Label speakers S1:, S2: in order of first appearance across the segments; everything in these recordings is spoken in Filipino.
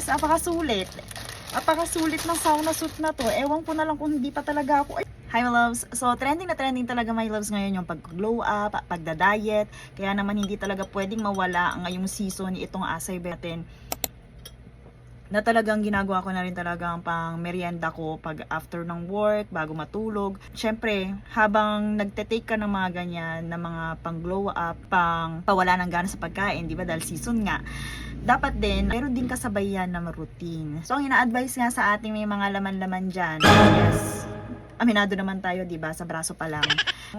S1: Napakasulit. Napakasulit ng sauna suit na to. Ewan ko na lang kung hindi pa talaga ako. Hi my loves. So trending na trending talaga my loves ngayon yung pag-glow up, pagda-diet. Kaya naman hindi talaga pwedeng mawala ngayong season itong acai natin. Na talagang ginagawa ko na rin talaga ang pang merienda ko pag after ng work, bago matulog. Syempre, habang nagte-take ka ng mga ganyan, na mga pang glow up, pang pawala ng gana sa pagkain, di ba? Dahil season nga. Dapat din, meron din kasabay yan na routine. So, ang ina-advise nga sa ating may mga laman-laman dyan, yes, aminado naman tayo, di ba, sa braso pa lang.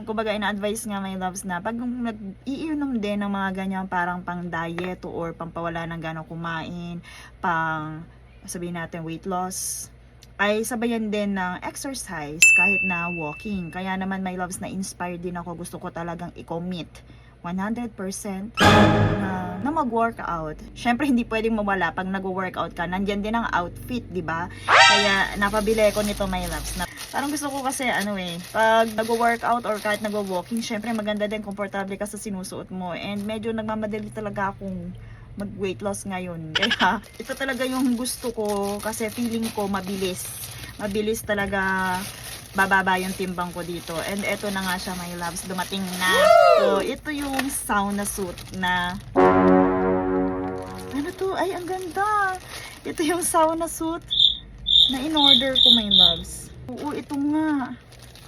S1: Kumbaga, ina-advise nga my loves na pag nag-iinom din ng mga ganyan parang pang diet or pang pawala ng gana kumain, pang sabihin natin weight loss, ay sabayan din ng exercise kahit na walking. Kaya naman my loves na inspired din ako, gusto ko talagang i-commit 100% na mag-workout. Syempre hindi pwedeng mawala pag nag-workout ka. Nandiyan din ang outfit, 'di ba? Kaya napabili ko nito my loves. Parang gusto ko kasi pag nag-workout or kahit nag-walking, syempre maganda din, komportable ka sa sinusuot mo. And medyo nagmamadali talaga akong mag-weight loss ngayon. Kaya ito talaga yung gusto ko kasi feeling ko mabilis. Mabilis talaga bababa yung timbang ko dito. And eto na nga siya my loves, dumating na. So ito yung sauna suit na ano to? Ay, ang ganda. Ito yung sauna suit na in-order ko my loves. Oo, ito nga.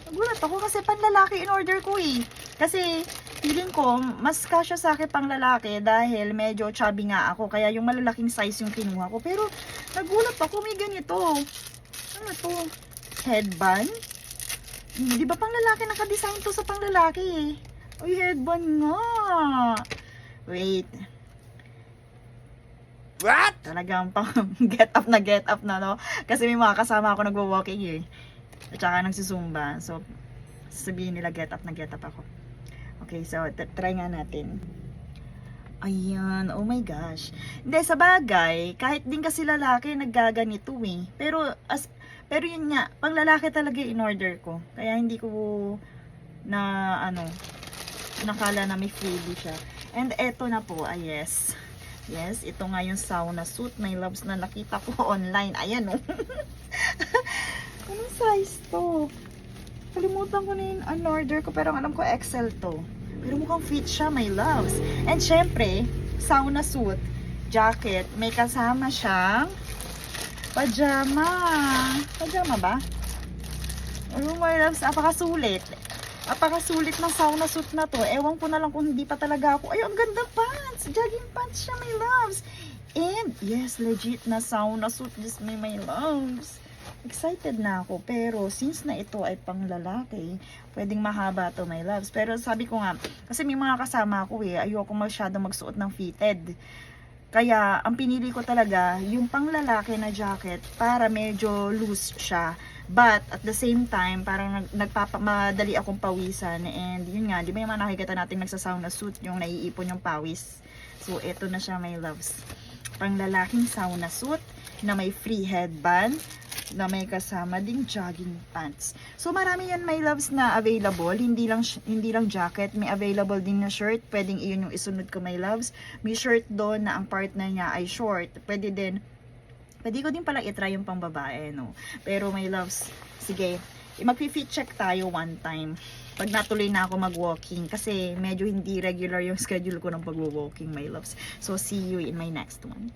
S1: Nagulat ako kasi panlalaki in-order ko eh. Kasi feeling ko mas kasya sa akin pang lalaki dahil medyo chubby nga ako. Kaya yung malalaking size yung kinuha ko. Pero nagulat ako, may ganito. Ano to? Headband? Di ba pang lalaki, naka-design to sa pang lalaki eh. Uy, headband nga. Wait.
S2: What?
S1: Talagang pang get up na no. Kasi may mga kasama ako nagwo-walking eh. At saka nagsusumba. So, sabihin nila get up ako. Okay, so try nga natin. Ayan, oh my gosh. Hindi, sa bagay, kahit din kasi lalaki naggaganito eh. Pero yun nga, pang lalaki talaga in order ko. Kaya hindi ko nakala na may freebie siya. And eto na po, yes. Yes, ito nga yung sauna suit, my loves, na nakita ko online. Ayan oh. Anong size to? Kalimutan ko na yung order ko, pero alam ko XL to. Pero mukhang fit siya, my loves. And syempre, sauna suit, jacket, may kasama siyang pajama. Pajama ba? Oh my loves, napakasulit. Napakasulit ng sauna suit na to. Ewan ko na lang kung hindi pa talaga ako. Ay, ang ganda pants. Jogging pants siya, my loves. And yes, legit na sauna suit. Just my loves. Excited na ako. Pero since na ito ay pang lalaki, pwedeng mahaba to my loves. Pero sabi ko nga, kasi may mga kasama ko eh, ayoko masyado magsuot ng fitted. Kaya, ang pinili ko talaga, yung panglalaki na jacket para medyo loose siya. But, at the same time, parang madali akong pawisan. And, yun nga, di ba yung mga nakikita natin nagsasauna suit, yung naiipon yung pawis. So, eto na siya, my loves. Panglalaking sauna suit na may free headband, na may kasama ding jogging pants. So marami yan my loves na available, hindi lang jacket, may available din na shirt, pwedeng iyon yung isunod ko my loves. May shirt doon na ang partner niya ay short. Pwede ko din pala i-try yung pang babae, no. Pero my loves, sige, mag-fit check tayo one time. Pag natuloy na ako mag-walking kasi medyo hindi regular yung schedule ko ng pag-walking my loves. So see you in my next one.